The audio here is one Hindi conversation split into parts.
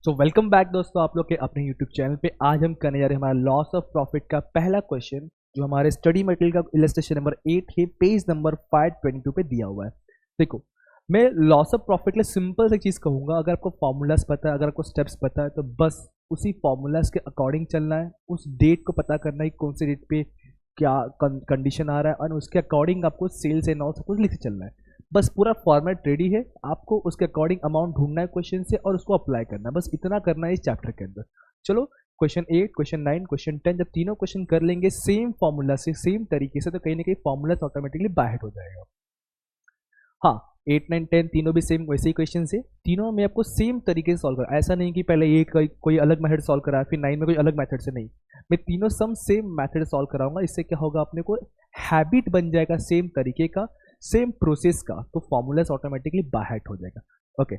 सो वेलकम बैक दोस्तों, आप लोग के अपने यूट्यूब चैनल पे। आज हम करने जा रहे हैं हमारा लॉस ऑफ प्रॉफिट का पहला क्वेश्चन, जो हमारे स्टडी मटेरियल का इलस्ट्रेशन नंबर 8 है, पेज नंबर 522 पे दिया हुआ है। देखो, मैं लॉस ऑफ प्रॉफिट के लिए सिंपल सी चीज़ कहूँगा। अगर आपको फॉर्मूलाज पता है, अगर आपको स्टेप्स पता है, तो बस उसी फॉर्मूलाज के अकॉर्डिंग चलना है। उस डेट को पता करना है कि कौन से डेट पे क्या कंडीशन आ रहा है, और उसके अकॉर्डिंग आपको सेल्स एंड ऑल सब कुछ लिख चलना है। बस पूरा फॉर्मेट रेडी है, आपको उसके अकॉर्डिंग अमाउंट ढूंढना है क्वेश्चन से, और उसको अप्लाई करना है। बस इतना करना है इस चैप्टर के अंदर। चलो, क्वेश्चन 8, क्वेश्चन 9, क्वेश्चन 10 जब तीनों क्वेश्चन कर लेंगे सेम फॉर्मूला से, सेम तरीके से, तो कहीं ना कहीं फॉर्मूला ऑटोमेटिकली बाय हेड हो जाएगा। हाँ, 8, 9, 10 तीनों भी सेम वैसे ही क्वेश्चन है। तीनों में आपको सेम तरीके से सॉल्व करना। ऐसा नहीं कि पहले ये कोई अलग मेथड सॉल्व करा है, फिर 9 में कोई अलग मेथड से। नहीं, मैं तीनों सेम मेथड सॉल्व कराऊंगा। इससे क्या होगा, अपने को हैबिट बन जाएगा सेम तरीके का, सेम प्रोसेस का, तो फॉर्मूलाज ऑटोमेटिकली बाय हार्ट हो जाएगा। Okay,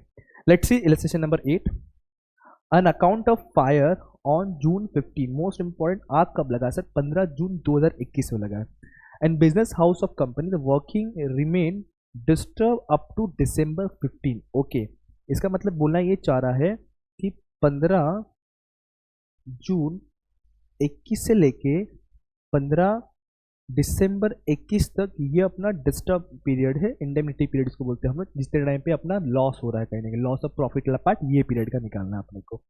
let's see illustration number 8। On account of fire on June 15। Most important, आग कब लगा सर? 15 जून 2021 में लगा है। And business house of company the working remain disturb up to December 15। Okay, इसका मतलब बोलना ये चाह रहा है कि 15 जून 21 से लेके 15 दिसंबर 21 तक ये अपना डिस्टर्ब पीरियड है, इंडेमनिटी पीरियड इसको बोलते हैं हम लोग, जितने टाइम पे अपना लॉस हो रहा है, कहीं ना कहीं लॉस ऑफ प्रॉफिट वाला पार्ट ये पीरियड का निकालना है अपने को।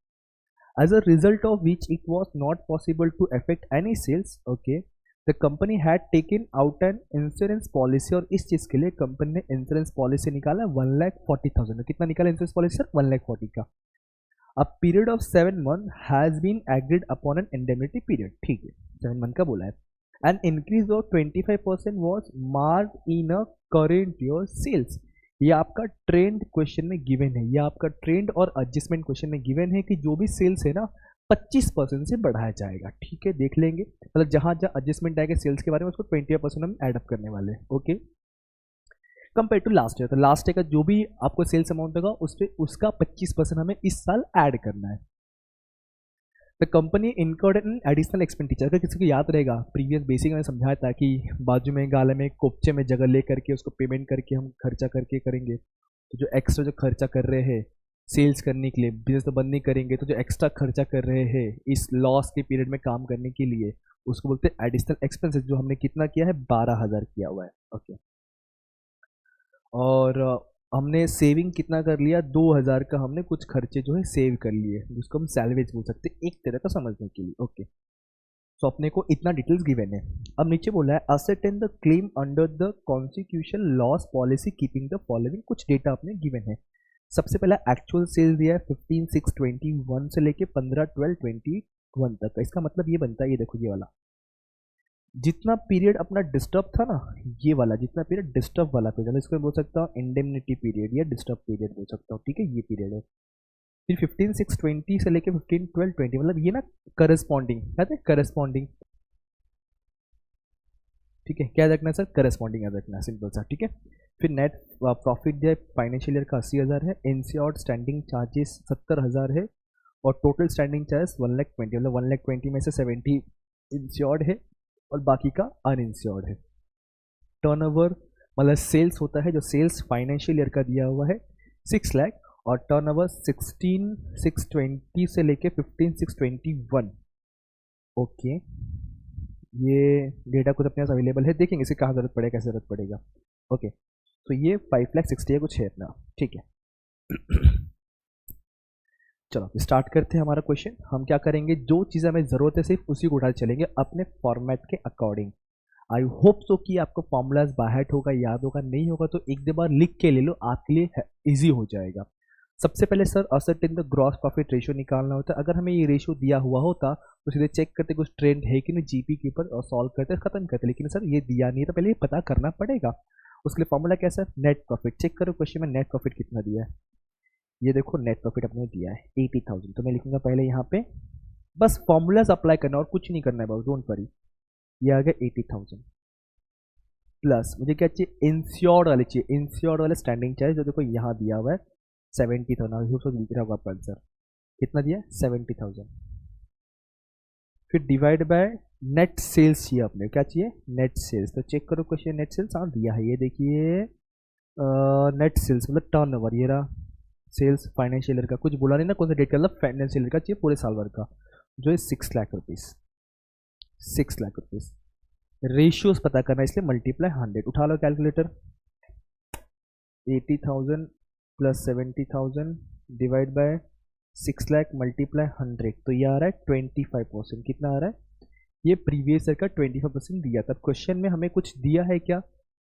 As a result of which it was not possible to affect any sales. Okay, the company had taken out an insurance policy, और इस चीज के लिए कंपनी ने इंश्योरेंस पॉलिसी निकाला 1,40,000। कितना निकाला इंश्योरेंस पॉलिसी सर? 1,40,000 का। A period of 7 month has been agreed upon an indemnity period. ठीक है, 7 मंथ का बोला है। An increase of 25% was marked in a current year sales। ये आपका ट्रेंड क्वेश्चन में गिवन है, ये आपका ट्रेंड और एडजस्टमेंट क्वेश्चन में गिवन है कि जो भी सेल्स है ना 25% से बढ़ाया जाएगा। ठीक है, देख लेंगे, मतलब जहां जहां एडजस्टमेंट आएगा सेल्स के बारे में, उसको 20% हम एड अप करने वाले हैं। Okay, compare to last year, तो लास्ट ईयर का जो भी आपको सेल्स अमाउंट होगा उस पर उसका 25% हमें इस साल ऐड करना है। The company incurred an additional expenditure. अगर किसी को याद रहेगा, प्रीवियस बेसिक में समझाया था कि बाजू में गाले में कोपचे में जगह ले करके उसको पेमेंट करके हम खर्चा करके करेंगे, तो जो एक्स्ट्रा जो खर्चा कर रहे हैं सेल्स करने के लिए, बिजनेस तो बंद नहीं करेंगे, तो जो एक्स्ट्रा खर्चा कर रहे हैं इस लॉस के पीरियड में काम करने के लिए, उसको बोलते हैं एडिशनल एक्सपेंसेस, जो हमने कितना किया है 12,000 किया हुआ है। ओके, और हमने सेविंग कितना कर लिया? 2,000 का हमने कुछ खर्चे जो है सेव कर लिए, जिसको हम सैलवेज बोल सकते हैं एक तरह का समझने के लिए। ओके, तो अपने को इतना डिटेल्स गिवन है। अब नीचे बोला है ascertain the claim under the constitution loss policy keeping the following. कुछ डेटा अपने गिवन है। सबसे पहला एक्चुअल सेल्स दिया है 15/6/21 से लेके 15/12/21 तक का। इसका मतलब ये बनता है, ये देखो ये वाला जितना पीरियड अपना डिस्टर्ब था ना, ये वाला जितना पीरियड डिस्टर्ब वाला पीरियड, इसको मैं बोल सकता हूँ इंडेमनिटी पीरियड या डिस्टर्ब पीरियड बोल सकता हूँ। ठीक है, ये पीरियड है। फिर 15/6/20 से लेके 15/12/20, मतलब ये ना करस्पॉन्डिंग है, करस्पॉन्डिंग। ठीक है, क्या रखना है सर? करस्पॉन्डिंग याद रखना है, सिंपल सा। ठीक है, फिर नेट प्रॉफिट दिया फाइनेंशियल ईयर का 80,000 है। इंश्योर्ड स्टैंडिंग चार्जेस 70,000 है, और टोटल स्टैंडिंग चार्जेस 1,20,000, मतलब 1,20,000 में से 70 इंश्योर्ड है और बाकी का अनइंश्योर्ड है। टर्नओवर मतलब सेल्स होता है, जो सेल्स फाइनेंशियल ईयर का दिया हुआ है 6 लाख, और टर्नओवर 16,620 से लेके 15,621। ओके, ये डेटा खुद अपने पास अवेलेबल है, देखेंगे इसे कहाँ जरूरत पड़ेगा, कैसे जरूरत पड़ेगा। ओके, तो ये 5,60,000 है कुछ है अपना। ठीक है, चलो स्टार्ट करते हैं हमारा क्वेश्चन। हम क्या करेंगे, जो चीज़ हमें ज़रूरत है सिर्फ उसी को उठाते चलेंगे अपने फॉर्मेट के अकॉर्डिंग। आई होप सो कि आपको फॉर्मूलाज बाहर होगा, याद होगा। नहीं होगा तो एक दो बार लिख के ले लो, आपके लिए इजी हो जाएगा। सबसे पहले sir ascertain the gross profit ratio निकालना होता है। अगर हमें ये रेशियो दिया हुआ होता तो सीधे चेक करते कुछ ट्रेंड है कि नहीं जीपी के ऊपर, और सॉल्व करते खत्म करते, लेकिन सर ये दिया नहीं है तो पहले ये पता करना पड़ेगा। उसके लिए फॉर्मूला कैसा है? Net profit. चेक करो क्वेश्चन में नेट प्रॉफिट कितना दिया है। ये देखो नेट प्रॉफिट अपने दिया है 80,000, तो मैं लिखूंगा पहले यहाँ पे, बस फॉर्मूलाज अप्लाई करना और कुछ नहीं करना है, बस डोंट वरी। ये आ गया 80,000 प्लस मुझे क्या चाहिए? इंश्योर्ड वाले चाहिए, इंश्योर्ड वाले स्टैंडिंग चार्ज, जो देखो यहाँ दिया हुआ है 70,000, दिख रहा होगा आपका आंसर कितना दिया? 70,000। फिर डिवाइड बाय नेट सेल्स चाहिए अपने, क्या चाहिए? Net sales. तो चेक करो क्वेश्चन, नेट सेल्स हाँ दिया है, ये देखिए नेट सेल्स मतलब टर्नओवर, ये रहा सेल्स फाइनेंशियल ईयर का कुछ बोला नहीं ना, कौन सा डेट का, मतलब फाइनेंशियल ईयर का चाहिए पूरे साल भर का, जो है 6 lakh rupees, 6 lakh rupees. Ratios पता करना है, इसलिए मल्टीप्लाई 100, उठा लो calculator. 80,000 plus 70,000 divide by 6 lakh multiply 100, तो ये आ रहा है 25%। कितना आ रहा है? ये प्रीवियस ईयर का 25% दिया था। क्वेश्चन में हमें कुछ दिया है क्या?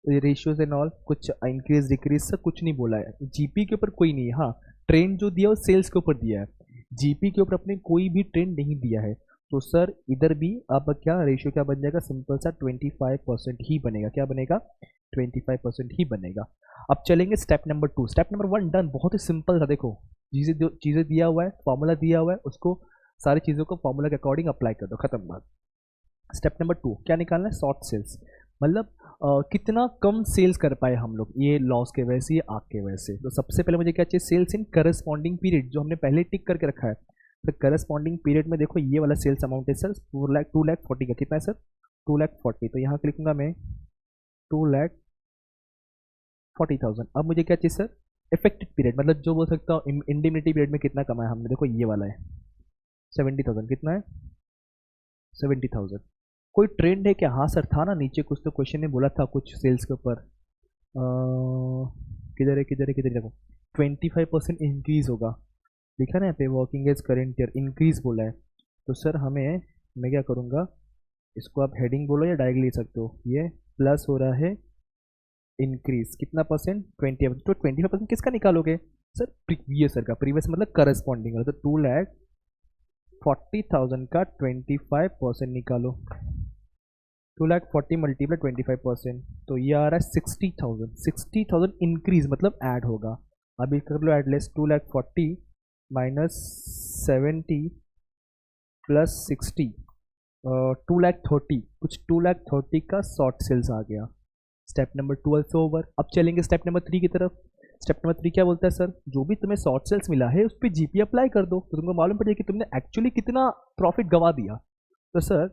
रेशियोज एंड ऑल कुछ इंक्रीज डिक्रीज से कुछ नहीं बोला है। जीपी के ऊपर कोई नहीं है। हाँ, ट्रेंड जो दिया वो सेल्स के ऊपर दिया है, जीपी के ऊपर अपने कोई भी ट्रेंड नहीं दिया है। तो सर इधर भी अब क्या रेशियो क्या बन जाएगा? सिंपल सा 25% ही बनेगा। क्या बनेगा? 25% ही बनेगा। अब चलेंगे step number 2। Step number 1 done, बहुत ही सिंपल था। देखो चीज़ें दिया हुआ है, फॉर्मूला दिया हुआ है, उसको सारी चीज़ों को फॉर्मूला के अकॉर्डिंग अप्लाई कर दो, खत्म बात। स्टेप नंबर 2 क्या निकालना है? शॉर्ट सेल्स, मतलब कितना कम सेल्स कर पाए हम लोग ये लॉस के वजह से, ये आग के वजह से। तो सबसे पहले मुझे क्या चाहिए? सेल्स इन करस्पॉन्डिंग पीरियड, जो हमने पहले टिक करके रखा है। तो करस्पॉन्डिंग पीरियड में देखो ये वाला सेल्स अमाउंट है सर 2,40,000 का। कितना है सर? 2,40,000। तो यहाँ लिखूंगा मैं 2,40,000। अब मुझे क्या चाहिए सर? इफेक्टिव पीरियड, मतलब जो बोल सकता हूँ इंडिमिनिटी पीरियड में कितना कमाया हमने। देखो ये वाला है 70,000। कितना है? 70,000। कोई ट्रेंड है क्या? हाँ सर था ना, नीचे कुछ तो क्वेश्चन ने बोला था कुछ सेल्स के ऊपर। किधर है किधर है किधर है? देखो 25% इंक्रीज होगा, लिखा ना यहाँ पे, working as current year increase बोला है। तो सर हमें, मैं क्या करूँगा, इसको आप हेडिंग बोलो या डायरेक्ट ले सकते हो। ये प्लस हो रहा है इंक्रीज कितना परसेंट? 20। तो 25% किसका निकालोगे सर? प्रीवियस ईयर का। प्रीवियस मतलब करस्पॉन्डिंग, तो 2,40,000 का 25% निकालो। 2,40,000 मल्टीप्लाई 25%, तो ये आ रहा है 60,000। 60,000 इंक्रीज मतलब ऐड होगा। अभी कर लो ऐड लेस, 2,40,000 माइनस 70 प्लस 60, 2,30,000, कुछ 2,30,000 का शॉर्ट सेल्स आ गया। स्टेप नंबर 12 से ओवर। अब चलेंगे स्टेप नंबर 3 की तरफ। स्टेप नंबर 3 क्या बोलता है सर? जो भी तुम्हें शॉर्ट सेल्स मिला है उस पर जीपी अप्लाई कर दो, तो तुमको मालूम पड़ जाए कि तुमने एक्चुअली कितना प्रॉफिट गवा दिया। तो सर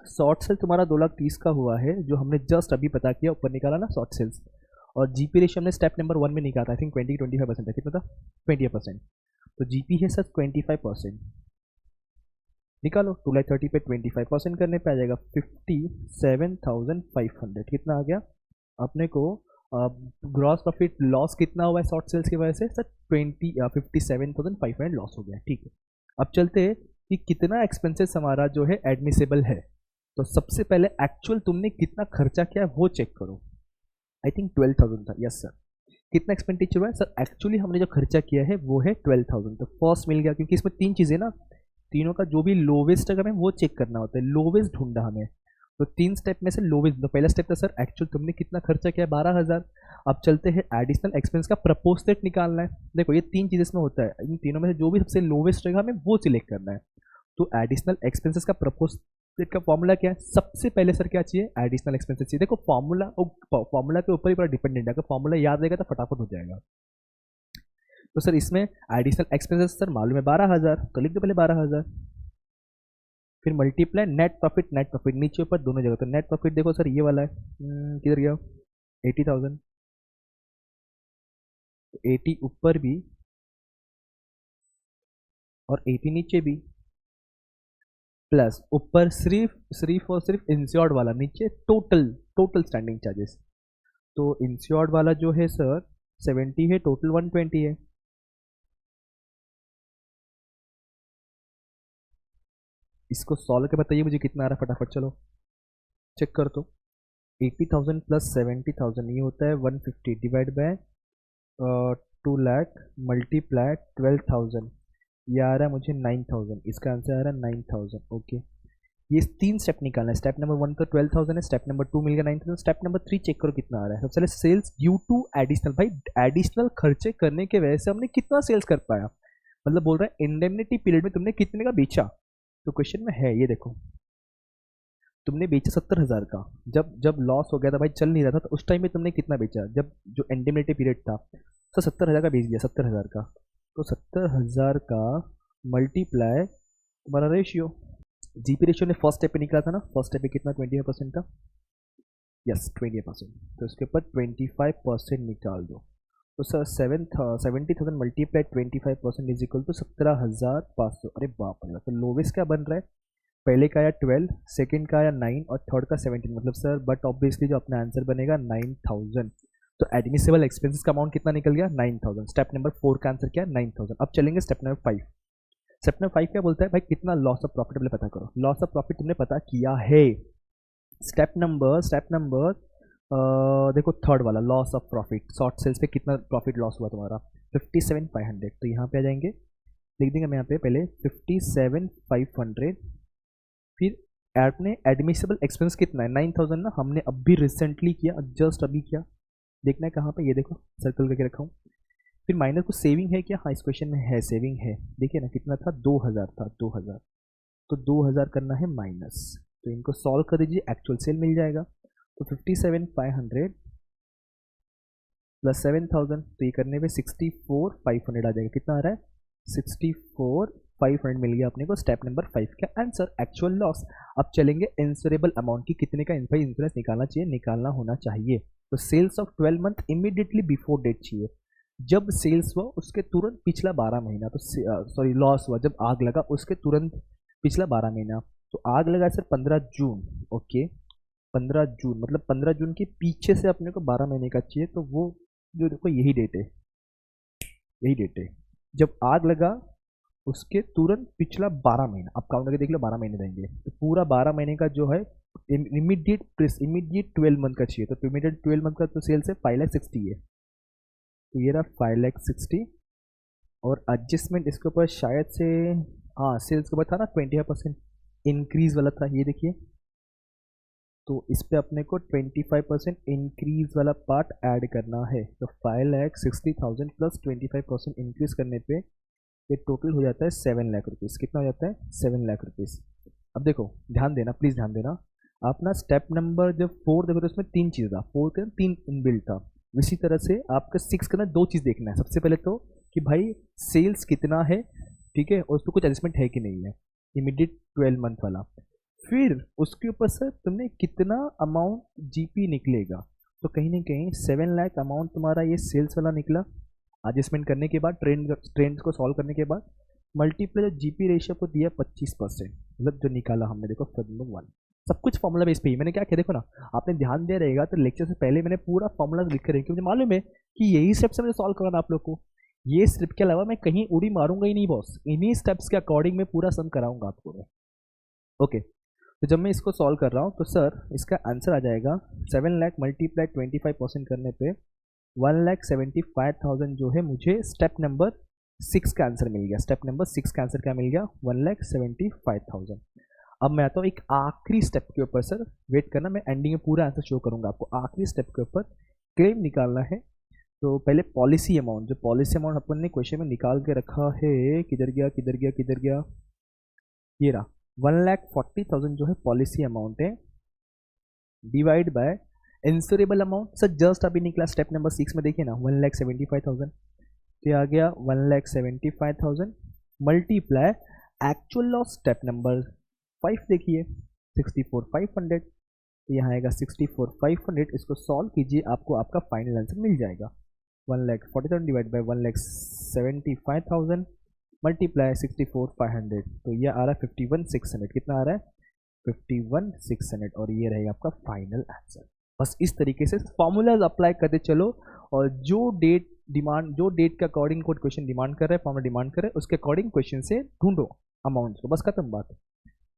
शॉर्ट सेल तुम्हारा 2,30,000 का हुआ है, जो हमने जस्ट अभी पता किया, ऊपर निकाला ना शॉर्ट सेल्स। और जीपी रेशियो हमने स्टेप नंबर 1 में निकाला, आई थिंक 25% है। कितना था? 20%। तो जीपी है सर 25%। निकालो 2,30,000 पे 25% करने पे आ जाएगा 57,500। कितना आ गया अपने को? ग्रॉस प्रॉफिट लॉस कितना हुआ है शॉर्ट सेल्स की वजह से सर? 57,500 लॉस हो गया। ठीक है, अब चलते हैं कि कितना एक्सपेंसेस हमारा जो है एडमिसेबल है। तो सबसे पहले एक्चुअल तुमने कितना खर्चा किया है वो चेक करो। आई थिंक 12,000 था। Yes sir. कितना एक्सपेंडिचर हुआ है सर? एक्चुअली हमने जो खर्चा किया है वो है 12,000। तो फर्स्ट मिल गया, क्योंकि इसमें 3 चीज़ें ना, तीनों का जो भी लोवेस्ट है हमें वो चेक करना होता है, लोवेस्ट ढूंढा हमें। तो 3 स्टेप में से लोवेस्ट, तो पहला स्टेप था सर एक्चुअल तुमने कितना खर्चा किया है, 12,000। अब चलते हैं एडिशनल एक्सपेंस का प्रपोर्शनेट निकालना है। देखो ये 3 चीज़ इसमें होता है, इन तीनों में से जो भी सबसे लोवेस्ट रहेगा हमें वो सिलेक्ट करना है। तो एडिशनल एक्सपेंसेस का प्रपोर्शनेट का फॉर्मूला क्या है? सबसे पहले सर क्या चाहिए? एडिशनल एक्सपेंसेस चाहिए। देखो फॉर्मूला के ऊपर ही पूरा डिपेंडेंट है, अगर फॉर्मूला याद रहेगा तो फटाफट हो जाएगा। तो सर इसमें एडिशनल एक्सपेंसेस सर मालूम है 12,000, तो लिख दो पहले 12,000। फिर multiply net profit, net profit नीचे ऊपर दोनों जगह। तो नेट प्रॉफिट देखो सर ये वाला है, किधर गया? 80,000। तो 80 ऊपर भी और 80 नीचे भी, प्लस ऊपर सिर्फ और सिर्फ इंश्योर्ड वाला, नीचे टोटल टोटल स्टैंडिंग चार्जेस। तो इंश्योर्ड वाला जो है सर 70 है, टोटल 120 है। इसको सॉल्व के बताइए मुझे कितना आ रहा है फटाफट, चलो चेक कर। तो 80,000 प्लस 70,000 ये होता है 150 डिवाइड बाय 2 लाख मल्टीप्लाई 12,000, ये आ रहा है मुझे 9,000। इसका आंसर आ रहा है 9,000। ओके, ये 3 स्टेप निकालना है। स्टेप नंबर 1 तो 12,000 है, स्टेप नंबर 2 मिल गया 9,000, स्टेप नंबर 3 चेक करो कितना आ रहा है। सबसे पहले सेल्स ड्यू टू एडिशनल, भाई एडिशनल खर्चे करने के वजह से हमने कितना सेल्स कर पाया, मतलब बोल रहा है इंडेमनिटी पीरियड में तुमने कितने का बेचा। तो क्वेश्चन में है ये देखो, तुमने बेचा 70,000 का, जब जब लॉस हो गया था भाई, चल नहीं रहा था, तो उस टाइम में तुमने कितना बेचा, जब जो इंडेमनिटी पीरियड था, तो 70,000 का बेच दिया, 70,000 का। तो 70,000 का मल्टीप्लाई तुम्हारा रेशियो, जीपी रेशियो ने फर्स्ट स्टेप पे निकला था ना, फर्स्ट स्टेप पे कितना 25% था। यस 20%, तो इसके ऊपर 25% निकाल दो। तो sir 70,000 multiply 25% is equal to 17,500। अरे बाप रे, तो लोवेस्ट क्या बन रहा है? पहले का आया 12, सेकंड का आया 9 और थर्ड का 17, मतलब सर बट ऑब्वियसली जो अपना आंसर बनेगा 9,000। तो एडमिसिबल एक्सपेंसेस का अमाउंट कितना निकल गया? 9,000। स्टेप नंबर 4 का आंसर क्या है? 9,000। अब चलेंगे स्टेप नंबर 5। स्टेप नंबर 5 क्या बोलता है भाई? कितना लॉस ऑफ प्रॉफिट पहले पता करो। लॉस ऑफ प्रॉफिट तुमने पता किया है। स्टेप नंबर देखो थर्ड वाला, loss of profit. Short sales पे कितना प्रॉफिट लॉस हुआ तुम्हारा? 57,500। तो यहाँ पे आ जाएंगे, लिख देंगे मैं यहाँ पे पहले 57,500। फिर आपने एडमिसिबल एक्सपेंस कितना है? 9,000 ना, हमने अभी रिसेंटली किया, जस्ट अभी किया। देखना है कहाँ पे, ये देखो सर्कल करके रखा हूँ। फिर माइनस कुछ सेविंग है क्या? हाँ, इस क्वेश्चन में है, सेविंग है। देखिए ना कितना था? 2,000 था, 2,000। तो 2,000 करना है माइनस। तो इनको सॉल्व कर दीजिए, एक्चुअल सेल मिल जाएगा। तो 57,500 प्लस 7,000, तो ये करने पे 64,500 आ जाएगा। कितना आ रहा है? 64,500 मिल गया अपने को। स्टेप नंबर 5 का आंसर, एक्चुअल लॉस। अब चलेंगे इंश्योरेबल अमाउंट की, कितने का भाई इंश्योरेंस निकालना चाहिए? निकालना होना चाहिए। तो sales of 12 month immediately before date चाहिए। जब सेल्स हुआ उसके तुरंत पिछला 12 महीना, तो सॉरी लॉस हुआ जब आग लगा उसके तुरंत पिछला 12 महीना। तो आग लगा सर 15 जून। ओके, 15 जून मतलब 15 जून के पीछे से अपने को 12 महीने का चाहिए। तो वो जो देखो यही डेट है, यही डेट है जब आग लगा उसके तुरंत पिछला 12 महीना। अब काउंट करके देख लो, 12 महीने रहेंगे। तो पूरा 12 महीने का जो है इमीडिएट 12 मंथ का चाहिए। तो इमीडिएट 12 मंथ का तो सेल्स है 5,60,000 है। तो ये रहा 5,60,000। और एडजस्टमेंट इसके ऊपर शायद से, हाँ सेल्स के ऊपर था ना 25% इंक्रीज वाला था, ये देखिए। तो इस पे अपने को 25% इंक्रीज वाला पार्ट ऐड करना है। तो 5,60,000 प्लस 25% इंक्रीज करने पे ये टोटल हो जाता है 7 लाख रुपीज़। कितना हो जाता है? 7 लाख रुपीज़। अब देखो ध्यान देना, प्लीज़ ध्यान देना। आप ना स्टेप नंबर जब 4 देखो तो उसमें 3 चीज़ था, 4 के 3 इनबिल्ट था। इसी तरह से आपका 6 का ना 2 चीज़ देखना है। सबसे पहले तो कि भाई सेल्स कितना है, ठीक है, और उस पर कुछ एडजस्टमेंट है कि नहीं है, इमीडिएट 12 मंथ वाला। फिर उसके ऊपर से तुमने कितना अमाउंट जीपी निकलेगा। तो कहीं ना कहीं 7 लाख अमाउंट तुम्हारा ये सेल्स वाला निकला। एडजस्टमेंट करने के बाद ट्रेंड को सॉल्व करने के बाद मल्टीप्लाई जीपी रेशियो को दिया 25%, मतलब जो निकाला हमने देखो फॉर्मूला 1। सब कुछ फॉर्मूला बेस पे ही मैंने क्या किया देखो ना, आपने ध्यान दे रहेगा तो लेक्चर से पहले मैंने पूरा फॉर्मूला लिख कर क्योंकि मुझे मालूम है कि यही स्टेप्स मुझे सॉल्व करना आप लोग को। ये स्टेप के अलावा मैं कहीं उड़ी मारूंगा ही नहीं बॉस, इन्हीं स्टेप्स के अकॉर्डिंग मैं पूरा सम कराऊंगा आपको। ओके, तो जब मैं इसको सॉल्व कर रहा हूँ तो सर इसका आंसर आ जाएगा 7 लाख मल्टीप्लाई 25% करने पे 1,75,000 जो है मुझे स्टेप नंबर 6 का आंसर मिल गया। स्टेप नंबर 6 का आंसर क्या मिल गया? 1,75,000। अब मैं आता हूँ एक आखिरी स्टेप के ऊपर। सर वेट करना, मैं एंडिंग में पूरा आंसर शो करूंगा आपको। आखिरी स्टेप के ऊपर क्लेम निकालना है। तो पहले पॉलिसी अमाउंट, जो पॉलिसी अमाउंट अपन ने क्वेश्चन में निकाल के रखा है, किधर गया किधर गया किधर गया, ये रहा 1,40,000 जो है पॉलिसी अमाउंट है, divide by insurable amount. Sir just अभी निकला स्टेप नंबर 6 में, देखिए ना 1,75,000। तो आ गया 1,75,000 multiply actual loss step number 5 देखिए 64,500। तो यहाँ आएगा 64,500। इसको सॉल्व कीजिए, आपको आपका फाइनल आंसर मिल जाएगा 1,40,000 डिवाइड बाई 1,75,000 मल्टीप्लाई 64,500। तो ये आ रहा है 51,600। कितना आ रहा है? 51,600। और ये रहेगा आपका फाइनल आंसर। बस इस तरीके से फॉर्मूलाज अप्लाई करते चलो, और जो डेट के अकॉर्डिंग कोड क्वेश्चन डिमांड कर रहे हैं, फॉर्मूला डिमांड कर रहे हैं, उसके अकॉर्डिंग क्वेश्चन से ढूंढो अमाउंट को। बस खत्म बात।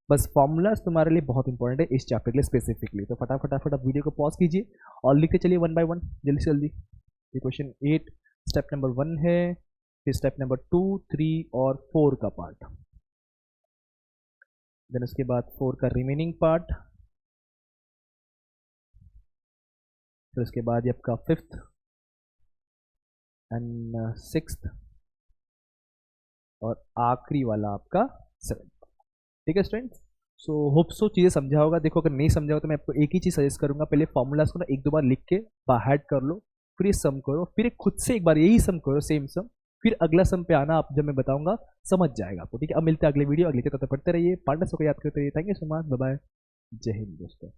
बस फॉर्मूलाज तुम्हारे लिए बहुत इंपॉर्टेंट है इस चैप्टर के लिए स्पेसिफिकली। तो फटाफट आप वीडियो को पॉज कीजिए और लिखते चलिए 1 बाय 1 जल्दी से जल्दी। ये क्वेश्चन 8 स्टेप नंबर 1 है, फिर स्टेप नंबर 2, 3 और 4 का पार्ट, देन उसके बाद 4 का रिमेनिंग पार्ट, फिर उसके बाद ये आपका 5th एंड 6th और आखिरी वाला आपका 7th। ठीक है स्टूडेंट्स, सो होप सो चीज़ें समझा होगा। देखो अगर नहीं समझा होगा तो मैं आपको एक ही चीज़ सजेस्ट करूंगा, पहले फॉर्मूलाज को ना 1-2 बार लिख के बाहर कर लो, फिर ये सम करो, फिर खुद से एक बार यही सम करो, सेम सम, फिर अगला सम पे आना, आप जब मैं बताऊंगा समझ जाएगा आपको। ठीक है, अब मिलते हैं अगले वीडियो, अगले तक पढ़ते रहिए, पार्टनर्स को याद करते रहिए। Thank you so much, bye bye, जय हिंद दोस्तों।